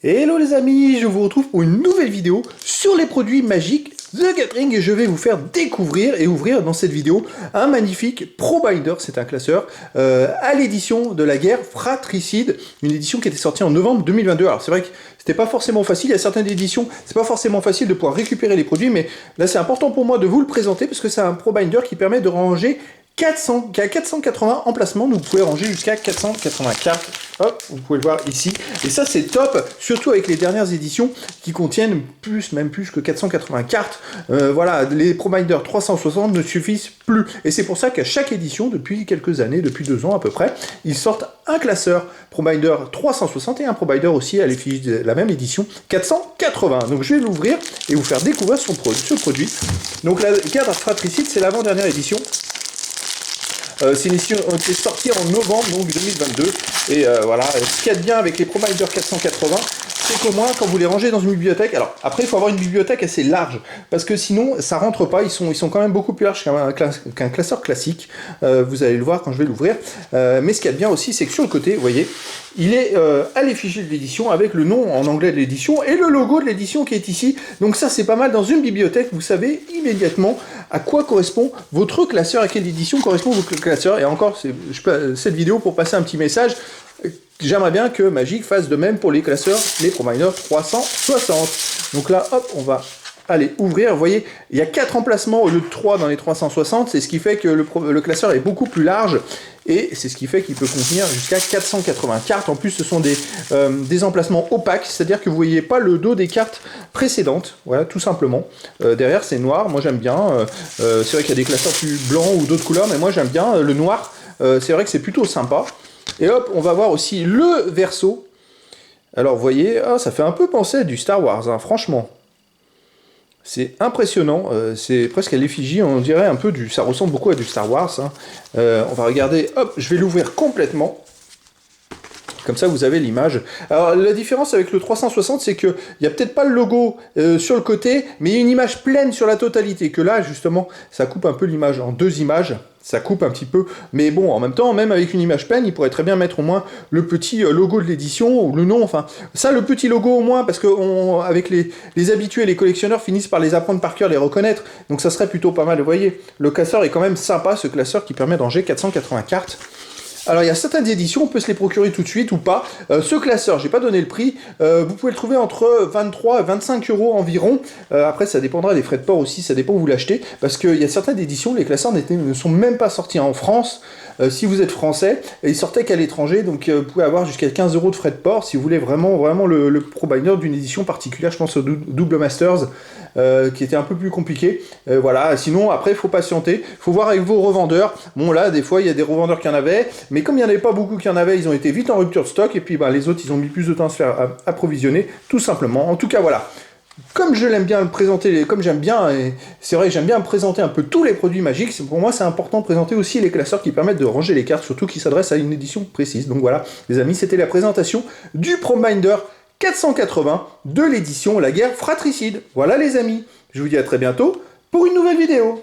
Hello les amis, je vous retrouve pour une nouvelle vidéo sur les produits magiques The Gathering et je vais vous faire découvrir et ouvrir dans cette vidéo un magnifique Pro Binder, c'est un classeur, à l'édition de la guerre fratricide, une édition qui était sortie en novembre 2022. Alors c'est vrai que c'était pas forcément facile, il y a certaines éditions, c'est pas forcément facile de pouvoir récupérer les produits, mais là c'est important pour moi de vous le présenter parce que c'est un Pro Binder qui permet de ranger 480 emplacements, donc vous pouvez ranger jusqu'à 480 cartes, hop, vous pouvez le voir ici, et ça c'est top, surtout avec les dernières éditions qui contiennent même plus que 480 cartes, voilà, les Pro Binder 360 ne suffisent plus, et c'est pour ça qu'à chaque édition, depuis quelques années, depuis 2 ans à peu près, ils sortent un classeur Pro Binder 360 et un Pro Binder aussi à l'effigie de la même édition 480, donc je vais l'ouvrir et vous faire découvrir ce produit. Donc la guerre fratricide, c'est l'avant-dernière édition. C'est une édition qui est sortie en novembre donc 2022 et voilà, ce qu'il y a de bien avec les Pro Binder 480, c'est qu'au moins quand vous les rangez dans une bibliothèque, alors après il faut avoir une bibliothèque assez large parce que sinon ça rentre pas, ils sont quand même beaucoup plus larges qu'un classeur classique, vous allez le voir quand je vais l'ouvrir, mais ce qu'il y a de bien aussi c'est que sur le côté, vous voyez, il est à l'effigie de l'édition avec le nom en anglais de l'édition et le logo de l'édition qui est ici. Donc ça c'est pas mal, dans une bibliothèque vous savez immédiatement à quoi correspond votre classeur, à quelle édition correspond votre classeur. Et encore cette vidéo pour passer un petit message, j'aimerais bien que Magic fasse de même pour les classeurs, les Pro Binder 360. Donc là hop, on va aller ouvrir, vous voyez, il y a 4 emplacements au lieu de 3 dans les 360, c'est ce qui fait que le classeur est beaucoup plus large, et c'est ce qui fait qu'il peut contenir jusqu'à 480 cartes. En plus, ce sont des emplacements opaques, c'est-à-dire que vous ne voyez pas le dos des cartes précédentes, voilà, tout simplement. Derrière, c'est noir, moi j'aime bien, c'est vrai qu'il y a des classeurs plus blancs ou d'autres couleurs, mais moi j'aime bien le noir, c'est vrai que c'est plutôt sympa. Et hop, on va voir aussi le verso. Alors, vous voyez, ça fait un peu penser à du Star Wars, hein, franchement. C'est impressionnant, c'est presque à l'effigie, on dirait un peu ça ressemble beaucoup à du Star Wars. Hein. On va regarder, hop, je vais l'ouvrir complètement. Comme ça, vous avez l'image. Alors, la différence avec le 360, c'est qu'il n'y a peut-être pas le logo sur le côté, mais il y a une image pleine sur la totalité. Que là, justement, ça coupe un peu l'image en 2 images. Ça coupe un petit peu. Mais bon, en même temps, même avec une image pleine, il pourrait très bien mettre au moins le petit logo de l'édition, ou le nom, enfin... Ça, le petit logo au moins, parce que avec les habitués, les collectionneurs finissent par les apprendre par cœur, les reconnaître. Donc ça serait plutôt pas mal. Vous voyez, le classeur est quand même sympa, ce classeur qui permet de ranger 480 cartes. Alors il y a certaines éditions, on peut se les procurer tout de suite ou pas. Ce classeur, j'ai pas donné le prix, vous pouvez le trouver entre 23 et 25 € environ. Après ça dépendra des frais de port aussi, ça dépend où vous l'achetez. Parce qu'il y a certaines éditions, les classeurs ne sont même pas sortis en France. Si vous êtes français, ils sortaient qu'à l'étranger, donc vous pouvez avoir jusqu'à 15 € de frais de port si vous voulez vraiment le Pro Binder d'une édition particulière, je pense au Double Masters, qui était un peu plus compliqué. Voilà, sinon après il faut patienter, il faut voir avec vos revendeurs. Bon là, des fois il y a des revendeurs qui en avaient, mais comme il n'y en avait pas beaucoup qui en avaient, ils ont été vite en rupture de stock, et puis les autres ils ont mis plus de temps à se faire approvisionner, tout simplement. En tout cas voilà. Comme je l'aime bien le présenter, comme j'aime bien, et c'est vrai, j'aime bien présenter un peu tous les produits magiques, pour moi c'est important de présenter aussi les classeurs qui permettent de ranger les cartes, surtout qui s'adressent à une édition précise. Donc voilà, les amis, c'était la présentation du Pro Binder 480 de l'édition La Guerre Fratricide. Voilà les amis, je vous dis à très bientôt pour une nouvelle vidéo.